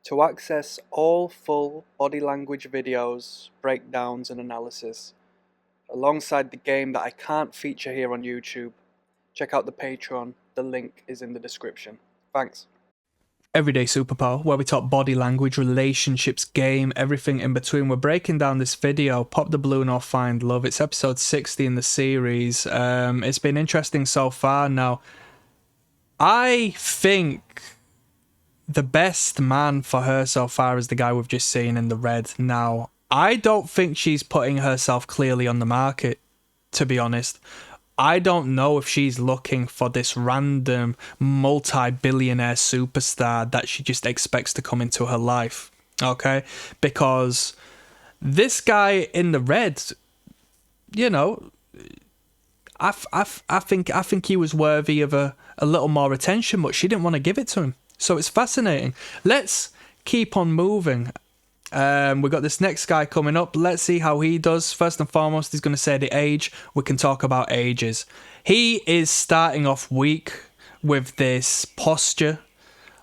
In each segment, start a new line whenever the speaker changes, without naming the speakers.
To access all full body language videos, breakdowns and analysis, alongside the game that I can't feature here on YouTube, check out the Patreon. The link is in the description. Thanks.
Everyday Superpower, where we talk body language, relationships, game, everything in between. We're breaking down this video, Pop the Balloon or Find Love. It's episode 60 in the series. It's been interesting so far. Now, I think the best man for her so far is the guy we've just seen in the red. Now, I don't think she's putting herself clearly on the market, to be honest. I don't know if she's looking for this random multi-billionaire superstar that she just expects to come into her life, okay? Because this guy in the red, you know, I think he was worthy of a little more attention, but she didn't want to give it to him. So it's fascinating. Let's keep on moving. We've got this next guy coming up. Let's see how he does. First and foremost, he's going to say the age. We can talk about ages. He is starting off weak with this posture.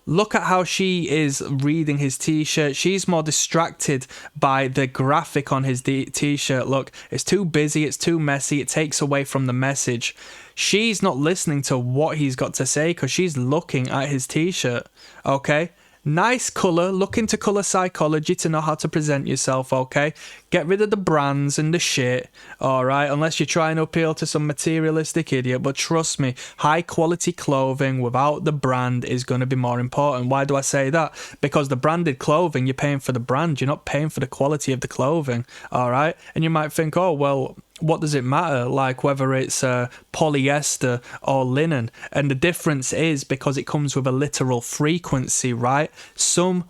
Look at how she is reading his t-shirt. She's more distracted by the graphic on his t-shirt. Look, it's too busy, it's too messy, it takes away from the message. She's not listening to what he's got to say because she's looking at his t-shirt, okay? Nice colour. Look into colour psychology to know how to present yourself, okay? Get rid of the brands and the shit, alright? Unless you're trying to appeal to some materialistic idiot. But trust me, high quality clothing without the brand is going to be more important. Why do I say that? Because the branded clothing, you're paying for the brand. You're not paying for the quality of the clothing, alright? And you might think, oh, well, what does it matter, like whether it's polyester or linen? And the difference is because it comes with a literal frequency, right? Some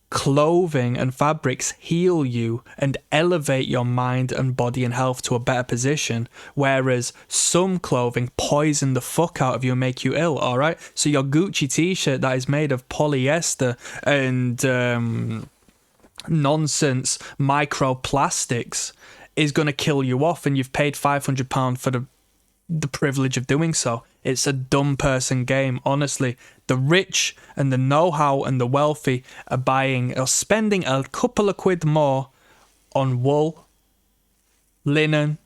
clothing and fabrics heal you and elevate your mind and body and health to a better position, whereas some clothing poison the fuck out of you and make you ill, all right? So your Gucci t-shirt that is made of polyester and nonsense microplastics is going to kill you off, and you've paid £500 for the privilege of doing so. It's a dumb person game, honestly. The rich and the know-how and the wealthy are buying or spending a couple of quid more on wool, linen,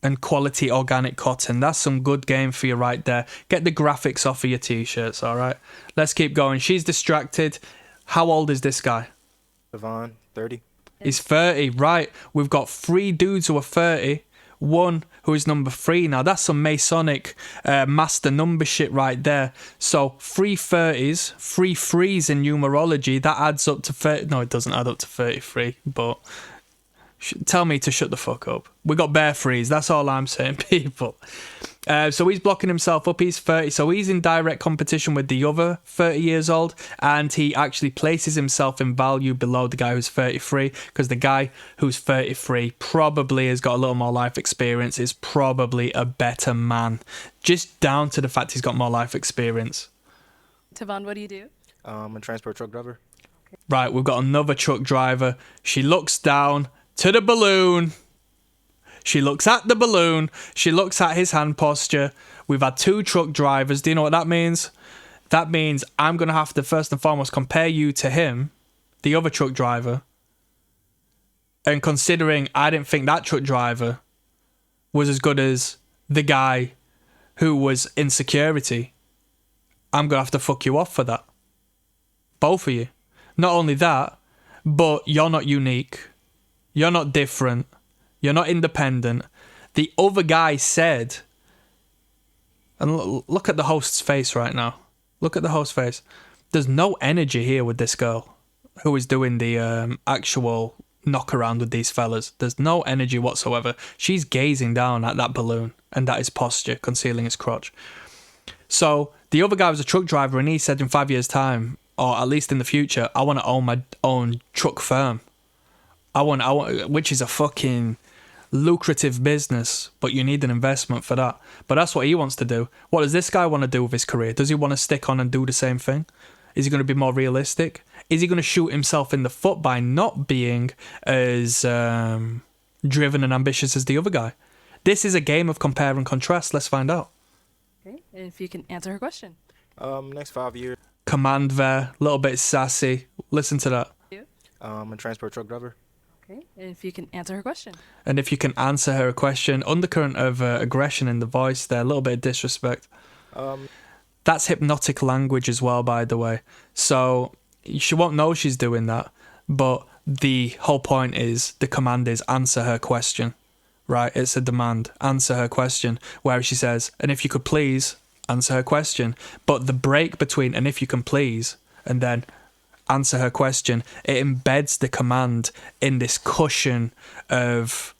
and quality organic cotton. That's some good game for you right there. Get the graphics off of your t-shirts, all right? Let's keep going. She's distracted. How old is this guy?
Devon, 30.
He's 30, right? We've got 3 dudes who are 30. One who is number 3. Now that's some Masonic master number shit right there. So 3 30s, 3 3s in numerology. That adds up to 30. No, it doesn't add up to 33. But tell me to shut the fuck up. We got bare 3s. That's all I'm saying, people. So he's blocking himself up. He's 30, so he's in direct competition with the other 30 years old, and he actually places himself in value below the guy who's 33, because the guy who's 33 probably has got a little more life experience, is probably a better man, just down to the fact he's got more life experience.
Tavon, what do you do?
I'm a transport truck driver.
Right, we've got another truck driver. She looks down to the balloon. She looks at the balloon. She looks at his hand posture. We've had 2 truck drivers. Do you know what that means? That means I'm going to have to first and foremost compare you to him, the other truck driver. And considering I didn't think that truck driver was as good as the guy who was in security, I'm going to have to fuck you off for that. Both of you. Not only that, but you're not unique. You're not different. You're not independent. The other guy said, and look at the host's face right now. Look at the host's face. There's no energy here with this girl who is doing the actual knock around with these fellas. There's no energy whatsoever. She's gazing down at that balloon, and that is posture, concealing his crotch. So the other guy was a truck driver, and he said in 5 years' time, or at least in the future, I want to own my own truck firm. I want, which is a fucking lucrative business, but you need an investment for that. But that's what he wants to do. What does this guy want to do with his career? Does he want to stick on and do the same thing? Is he going to be more realistic? Is he going to shoot himself in the foot by not being as driven and ambitious as the other guy? This is a game of compare and contrast. Let's find out.
Okay, and if you can answer her question.
Next 5 years.
command there, a little bit sassy. Listen to that.
I'm a transport truck driver.
Okay. And if you can answer her question.
And if you can answer her a question, undercurrent of aggression in the voice there, a little bit of disrespect. That's hypnotic language as well, by the way. So she won't know she's doing that, but the whole point is, the command is answer her question, right? It's a demand, answer her question, where she says, and if you could please answer her question. But the break between and if you can please and then answer her question, it embeds the command in this cushion of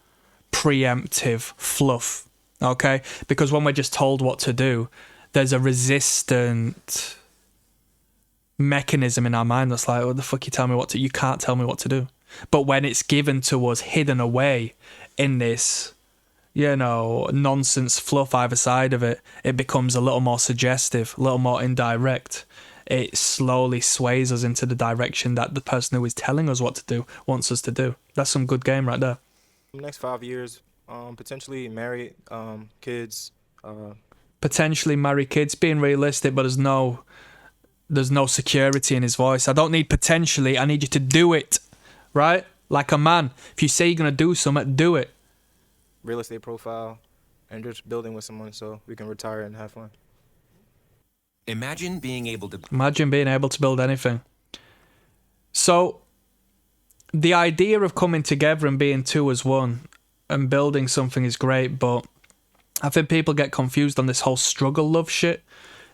preemptive fluff, okay? Because when we're just told what to do, there's a resistant mechanism in our mind that's like, what the fuck you tell me what to, you can't tell me what to do. But when it's given to us hidden away in this, you know, nonsense fluff either side of it, it becomes a little more suggestive, a little more indirect. It slowly sways us into the direction that the person who is telling us what to do wants us to do. That's some good game right there.
Next 5 years, potentially married, kids.
Potentially marry kids, being realistic, but there's no security in his voice. I don't need potentially, I need you to do it, right? Like a man. If you say you're going to do something, do it.
Real estate profile, and just building with someone so we can retire and have fun.
Imagine being able to
build anything. So, the idea of coming together and being two as one and building something is great, but I think people get confused on this whole struggle love shit.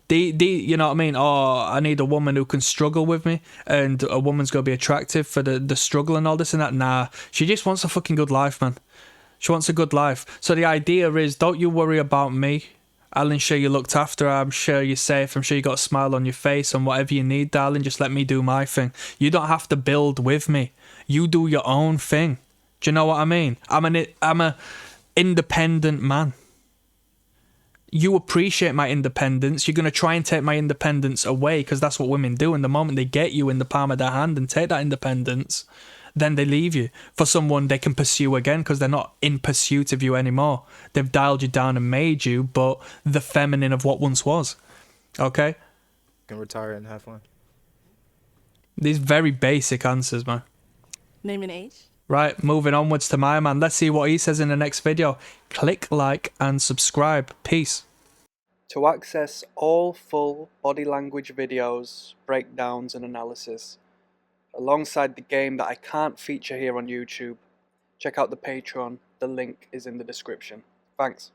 You know what I mean? Oh, I need a woman who can struggle with me, and a woman's going to be attractive for the struggle and all this and that. Nah, she just wants a fucking good life, man. She wants a good life. So the idea is, don't you worry about me. I'll ensure you looked after. I'm sure you're safe. I'm sure you got a smile on your face, and whatever you need, darling, just let me do my thing. You don't have to build with me. You do your own thing. Do you know what I mean? I'm a independent man. You appreciate my independence. You're going to try and take my independence away, because that's what women do. And the moment they get you in the palm of their hand and take that independence, then they leave you for someone they can pursue again, because they're not in pursuit of you anymore. They've dialed you down and made you, but the feminine of what once was. Okay?
Can retire and have fun.
These very basic answers, man.
Name and age.
Right, moving onwards to my man. Let's see what he says in the next video. Click like and subscribe. Peace.
To access all full body language videos, breakdowns and analysis, alongside the game that I can't feature here on YouTube, check out the Patreon. The link is in the description. Thanks.